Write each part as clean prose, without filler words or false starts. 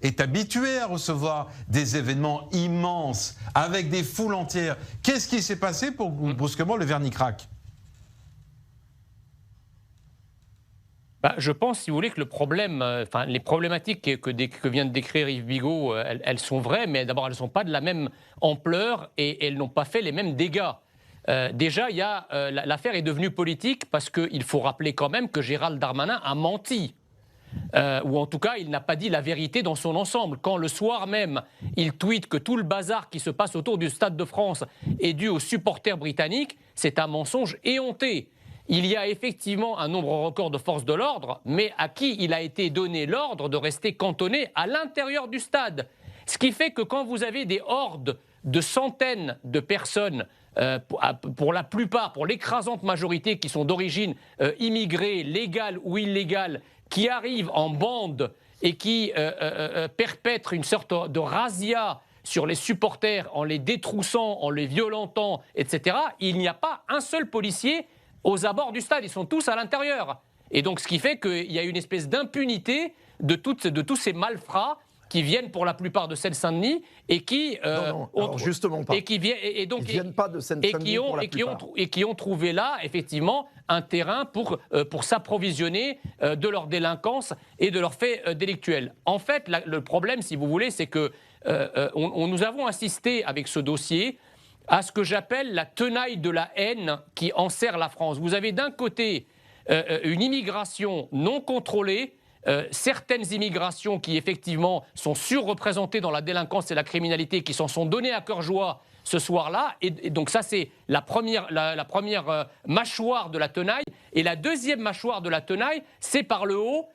est habitué à recevoir des événements immenses, avec des foules entières. Qu'est-ce qui s'est passé pour que brusquement le vernis craque? Je pense, si vous voulez, que le problème, les problématiques que vient de décrire Yves Bigot, elles sont vraies, mais d'abord, elles ne sont pas de la même ampleur et elles n'ont pas fait les mêmes dégâts. Déjà, l'affaire est devenue politique parce qu'il faut rappeler quand même que Gérald Darmanin a menti. Ou en tout cas, il n'a pas dit la vérité dans son ensemble. Quand le soir même, il tweete que tout le bazar qui se passe autour du Stade de France est dû aux supporters britanniques, c'est un mensonge éhonté. Il y a effectivement un nombre record de forces de l'ordre, mais à qui il a été donné l'ordre de rester cantonné à l'intérieur du stade. Ce qui fait que quand vous avez des hordes de centaines de personnes, pour la plupart, pour l'écrasante majorité qui sont d'origine immigrée, légale ou illégale, qui arrivent en bande et qui perpètrent une sorte de razzia sur les supporters en les détroussant, en les violentant, etc., il n'y a pas un seul policier aux abords du stade, ils sont tous à l'intérieur. Et donc, ce qui fait qu'il y a une espèce d'impunité de tous ces malfrats qui viennent pour la plupart de Seine-Saint-Denis et qui justement pas. Et qui viennent pas de Seine-Saint-Denis pour la plupart. Et qui ont trouvé là effectivement un terrain pour s'approvisionner de leur délinquance et de leurs faits délictuels. En fait, le problème, si vous voulez, c'est que nous avons assisté avec ce dossier à ce que j'appelle la tenaille de la haine qui enserre la France. Vous avez d'un côté une immigration non contrôlée, certaines immigrations qui effectivement sont surreprésentées dans la délinquance et la criminalité, qui s'en sont données à cœur joie ce soir-là. Et donc ça, c'est la première mâchoire de la tenaille. Et la deuxième mâchoire de la tenaille, c'est par le haut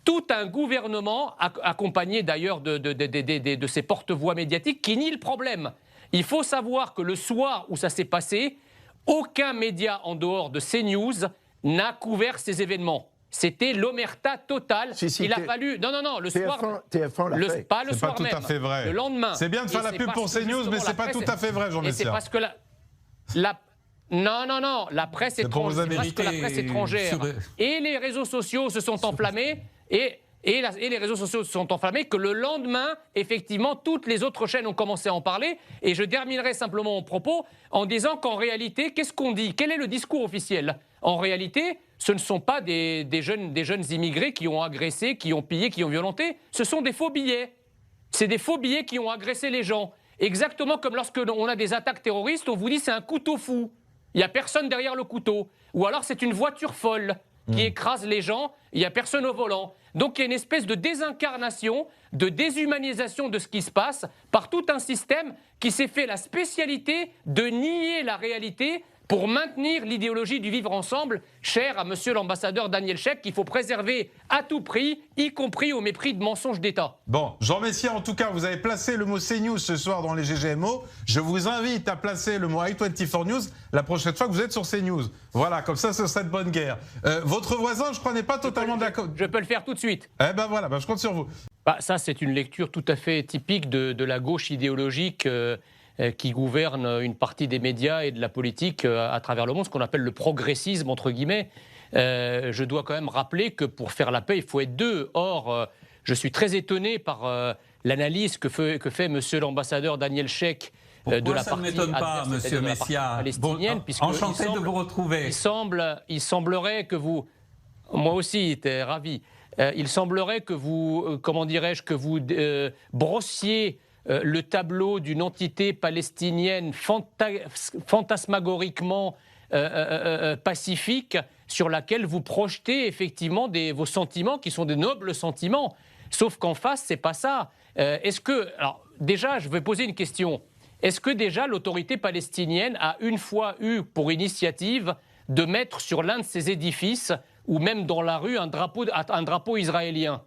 tout un gouvernement, accompagné d'ailleurs de ses porte-voix médiatiques, qui nie le problème. Il faut savoir que le soir où ça s'est passé, aucun média en dehors de CNews n'a couvert ces événements. C'était l'omerta totale. Il a fallu... Non, le soir... TF1 l'a fait. Pas le soir même. C'est pas tout à fait vrai. Le lendemain. C'est bien de faire la pub pour CNews, mais c'est pas tout à fait vrai, Jean Messia. Et c'est parce que Non, la presse étrangère. C'est parce que la presse étrangère et les réseaux sociaux se sont enflammés et les réseaux sociaux se sont enflammés que le lendemain, effectivement, toutes les autres chaînes ont commencé à en parler. Et je terminerai simplement mon propos en disant qu'en réalité, qu'est-ce qu'on dit? Quel est le discours officiel? En réalité, ce ne sont pas des jeunes immigrés qui ont agressé, qui ont pillé, qui ont violenté. Ce sont des faux billets. C'est des faux billets qui ont agressé les gens. Exactement comme lorsque on a des attaques terroristes, on vous dit c'est un couteau fou. Il n'y a personne derrière le couteau. Ou alors c'est une voiture folle qui écrase les gens, il n'y a personne au volant. Donc il y a une espèce de désincarnation, de déshumanisation de ce qui se passe par tout un système qui s'est fait la spécialité de nier la réalité pour maintenir l'idéologie du vivre ensemble, chère à monsieur l'ambassadeur Daniel Chek, qu'il faut préserver à tout prix, y compris au mépris de mensonges d'État. Bon, Jean Messia, en tout cas, vous avez placé le mot CNews ce soir dans les GGMO. Je vous invite à placer le mot i24 News la prochaine fois que vous êtes sur CNews. Voilà, comme ça, ce serait de bonne guerre. Votre voisin, je crois, n'est pas totalement d'accord. Je peux le faire tout de suite. Eh ben voilà, je compte sur vous. Ça, c'est une lecture tout à fait typique de la gauche idéologique qui gouverne une partie des médias et de la politique à travers le monde, ce qu'on appelle le progressisme, entre guillemets. Je dois quand même rappeler que pour faire la paix, il faut être deux. Or, je suis très étonné par l'analyse que fait monsieur l'ambassadeur Daniel Chek de la partie m'étonne pas, monsieur Messia. Palestinienne. Enchanté de vous retrouver. Il semblerait que vous... Moi aussi, j'étais ravi. Il semblerait que vous, que vous brossiez le tableau d'une entité palestinienne fantasmagoriquement pacifique sur laquelle vous projetez effectivement vos sentiments qui sont des nobles sentiments. Sauf qu'en face, c'est pas ça. Alors déjà, je vais poser une question. Est-ce que déjà l'autorité palestinienne a une fois eu pour initiative de mettre sur l'un de ses édifices ou même dans la rue un drapeau israélien?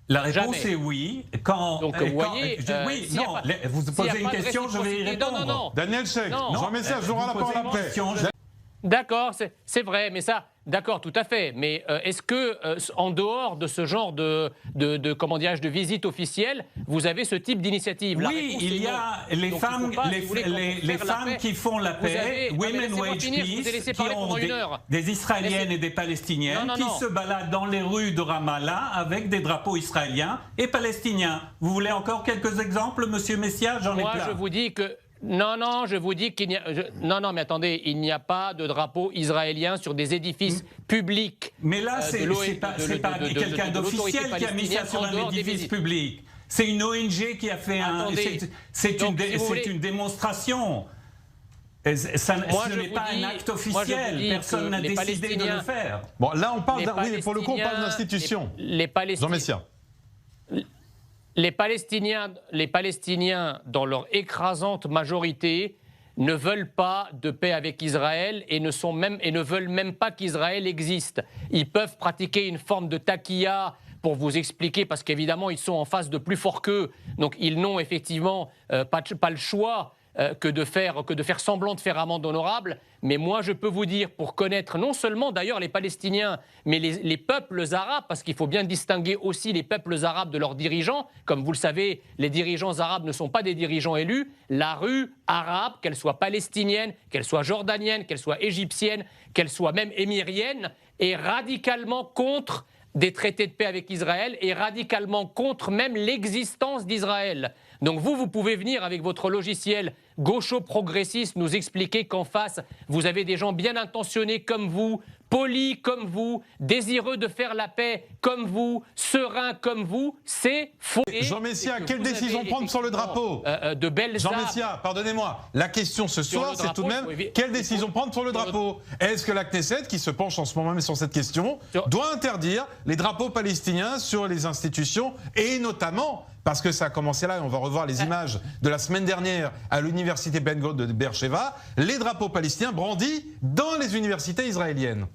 La réponse est oui. Donc, vous voyez, vous posez une question, je vais y répondre. Non. Daniel Chek, Jean Messia, je vous rends la parole après. D'accord, c'est vrai, mais ça, d'accord, tout à fait. Mais est-ce que, en dehors de ce genre comment dirais-je, de visite officielle, vous avez ce type d'initiative? Oui, il y a les femmes, les femmes qui font la paix, Women Wage Peace, qui ont des Israéliennes et des Palestiniennes qui se baladent dans les rues de Ramallah avec des drapeaux israéliens et palestiniens. Vous voulez encore quelques exemples, Monsieur Messia? J'en ai plein. Moi, je vous dis que... Non, je vous dis qu'il n'y a... Non, mais attendez, il n'y a pas de drapeau israélien sur des édifices publics. Mais là, c'est pas quelqu'un d'officiel qui a mis ça sur un édifice public. C'est une ONG qui a fait c'est une démonstration. Ce n'est pas un acte officiel. Personne n'a décidé de le faire. Bon, là, on parle oui, mais pour le coup, on parle d'institution. Jean Messia. Les Palestiniens, dans leur écrasante majorité, ne veulent pas de paix avec Israël et ne veulent même pas qu'Israël existe. Ils peuvent pratiquer une forme de taquilla pour vous expliquer, parce qu'évidemment, ils sont en face de plus fort qu'eux. Donc, ils n'ont effectivement pas le choix que de faire semblant de faire amende honorable. Mais moi, je peux vous dire, pour connaître non seulement d'ailleurs les Palestiniens, mais les peuples arabes, parce qu'il faut bien distinguer aussi les peuples arabes de leurs dirigeants. Comme vous le savez, les dirigeants arabes ne sont pas des dirigeants élus. La rue arabe, qu'elle soit palestinienne, qu'elle soit jordanienne, qu'elle soit égyptienne, qu'elle soit même émirienne, est radicalement contre des traités de paix avec Israël et radicalement contre même l'existence d'Israël. Donc vous pouvez venir avec votre logiciel gaucho-progressiste nous expliquer qu'en face, vous avez des gens bien intentionnés comme vous, polis comme vous, désireux de faire la paix comme vous, sereins comme vous. C'est faux. Jean Messia, quelle décision prendre sur le drapeau? De belles Jean Messia, pardonnez-moi, la question ce soir, c'est tout de même quelle décision prendre sur le drapeau? Est-ce que la Knesset, qui se penche en ce moment même sur cette question, doit interdire les drapeaux palestiniens sur les institutions et notamment... Parce que ça a commencé là, et on va revoir les images de la semaine dernière à l'université Ben Gurion de Beersheva, les drapeaux palestiniens brandis dans les universités israéliennes.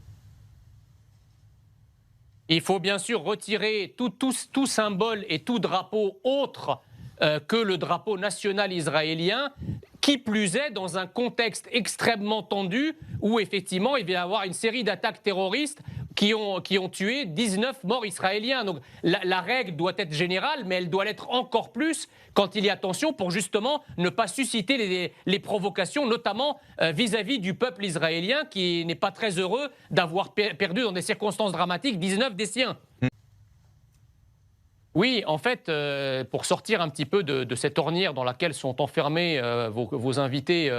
Il faut bien sûr retirer tout symbole et tout drapeau autre que le drapeau national israélien, qui plus est dans un contexte extrêmement tendu où effectivement il va y avoir une série d'attaques terroristes qui ont tué 19 morts israéliens. Donc la règle doit être générale, mais elle doit l'être encore plus quand il y a tension pour justement ne pas susciter les provocations, notamment vis-à-vis du peuple israélien qui n'est pas très heureux d'avoir perdu dans des circonstances dramatiques 19 des siens. Oui, en fait, pour sortir un petit peu de cette ornière dans laquelle sont enfermés vos invités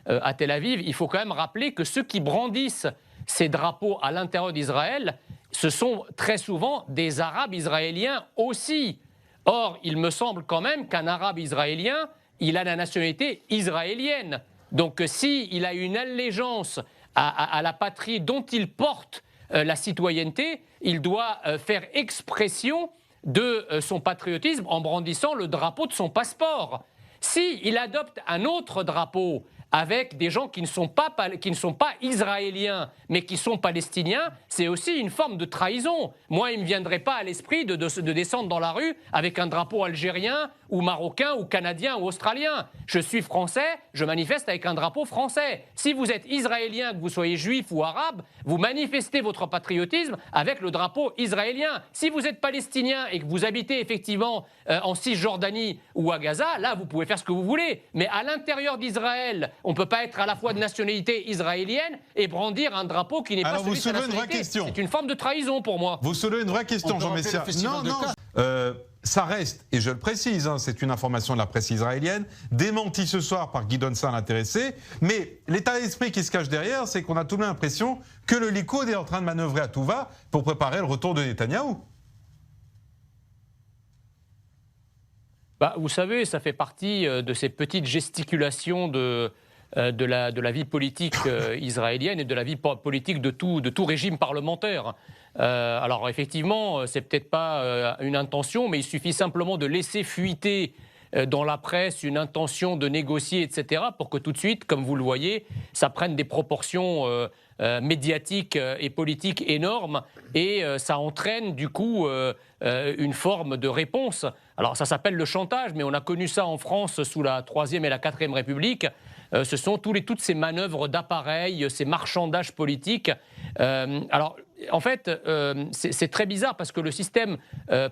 à Tel Aviv, il faut quand même rappeler que ceux qui brandissent ces drapeaux à l'intérieur d'Israël, ce sont très souvent des Arabes israéliens aussi. Or, il me semble quand même qu'un Arabe israélien, il a la nationalité israélienne. Donc, s'il a une allégeance à la patrie dont il porte la citoyenneté, il doit faire expression de son patriotisme en brandissant le drapeau de son passeport. S'il adopte un autre drapeau avec des gens qui ne sont pas israéliens, mais qui sont palestiniens, c'est aussi une forme de trahison. Moi, il ne me viendrait pas à l'esprit de descendre dans la rue avec un drapeau algérien ou marocain ou canadien ou australien. Je suis français, je manifeste avec un drapeau français. Si vous êtes israélien, que vous soyez juif ou arabe, vous manifestez votre patriotisme avec le drapeau israélien. Si vous êtes palestinien et que vous habitez effectivement en Cisjordanie ou à Gaza, là, vous pouvez faire ce que vous voulez. Mais à l'intérieur d'Israël, on ne peut pas être à la fois de nationalité israélienne et brandir un drapeau qui n'est pas celui de sa nationalité. C'est une forme de trahison pour moi. Vous soulevez une vraie question, Jean Messia. Non. Ça reste, et je le précise, c'est une information de la presse israélienne, démentie ce soir par Guy Donsan, l'intéressé, mais l'état d'esprit qui se cache derrière, c'est qu'on a tout de même l'impression que le Likoud est en train de manœuvrer à tout va pour préparer le retour de Netanyahou. Vous savez, ça fait partie de ces petites gesticulations de la vie politique israélienne et de la vie politique de tout régime parlementaire. Alors effectivement, c'est peut-être pas une intention, mais il suffit simplement de laisser fuiter dans la presse une intention de négocier, etc., pour que tout de suite, comme vous le voyez, ça prenne des proportions médiatiques et politiques énormes et ça entraîne du coup une forme de réponse. Alors ça s'appelle le chantage, mais on a connu ça en France sous la 3e et la 4e République. ce sont toutes ces manœuvres d'appareil, ces marchandages politiques. Alors, en fait, c'est très bizarre parce que le système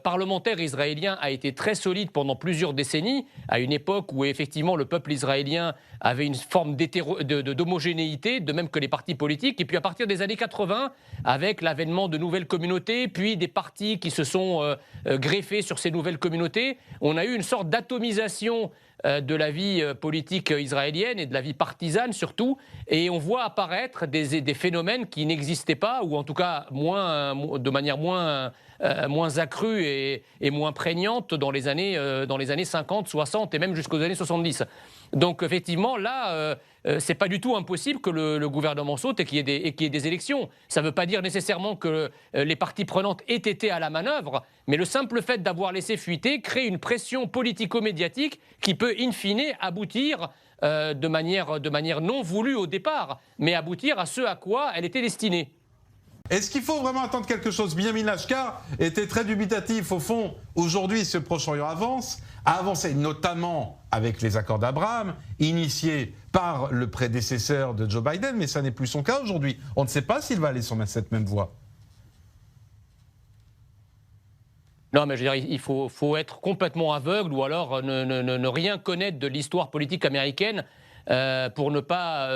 parlementaire israélien a été très solide pendant plusieurs décennies, à une époque où effectivement le peuple israélien avait une forme d'homogénéité, de même que les partis politiques. Et puis à partir des années 80, avec l'avènement de nouvelles communautés, puis des partis qui se sont greffés sur ces nouvelles communautés, on a eu une sorte d'atomisation de la vie politique israélienne et de la vie partisane surtout, et on voit apparaître des phénomènes qui n'existaient pas, ou en tout cas de manière moins accrue et moins prégnante dans les années 50, 60 et même jusqu'aux années 70. Donc effectivement, là, c'est pas du tout impossible que le gouvernement saute et qu'il y ait des élections. Ça ne veut pas dire nécessairement que les parties prenantes aient été à la manœuvre, mais le simple fait d'avoir laissé fuiter crée une pression politico-médiatique qui peut in fine aboutir de manière non voulue au départ, mais aboutir à ce à quoi elle était destinée. Est-ce qu'il faut vraiment attendre quelque chose? Binyamin Lachkar était très dubitatif. Au fond, aujourd'hui, ce Proche-Orient a avancé notamment avec les accords d'Abraham, initiés par le prédécesseur de Joe Biden, mais ça n'est plus son cas aujourd'hui. On ne sait pas s'il va aller sur cette même voie. Non, mais je veux dire, il faut être complètement aveugle ou alors ne rien connaître de l'histoire politique américaine pour ne pas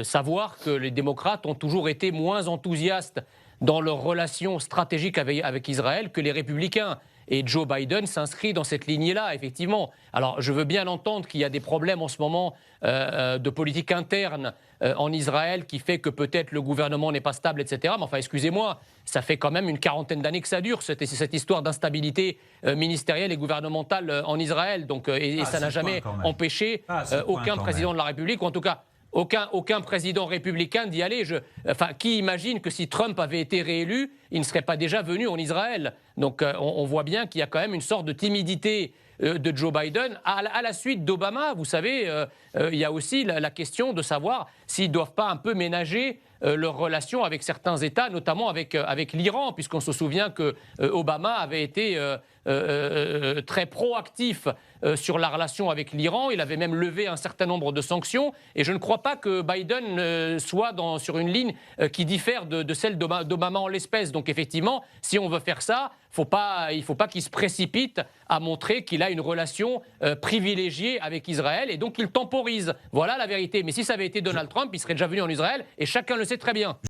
savoir que les démocrates ont toujours été moins enthousiastes dans leurs relations stratégiques avec Israël que les républicains. Et Joe Biden s'inscrit dans cette lignée-là, effectivement. Alors, je veux bien entendre qu'il y a des problèmes en ce moment de politique interne en Israël qui fait que peut-être le gouvernement n'est pas stable, etc. Mais enfin, excusez-moi, ça fait quand même une quarantaine d'années que ça dure, cette histoire d'instabilité ministérielle et gouvernementale en Israël. Donc, et ça n'a jamais empêché aucun président de la République, ou en tout cas aucun président républicain d'y aller. Qui imagine que si Trump avait été réélu, il ne serait pas déjà venu en Israël? Donc on voit bien qu'il y a quand même une sorte de timidité de Joe Biden. À la suite d'Obama, vous savez, il y a aussi la question de savoir s'ils ne doivent pas un peu ménager leurs relations avec certains États, notamment avec l'Iran, puisqu'on se souvient que Obama avait été très proactif sur la relation avec l'Iran. Il avait même levé un certain nombre de sanctions. Et je ne crois pas que Biden soit sur une ligne qui diffère de celle d'Obama en l'espèce. Donc effectivement, si on veut faire ça, il ne faut pas qu'il se précipite à montrer qu'il a une relation privilégiée avec Israël et donc il temporise. Voilà la vérité. Mais si ça avait été Donald Trump, il serait déjà venu en Israël et chacun le sait très bien.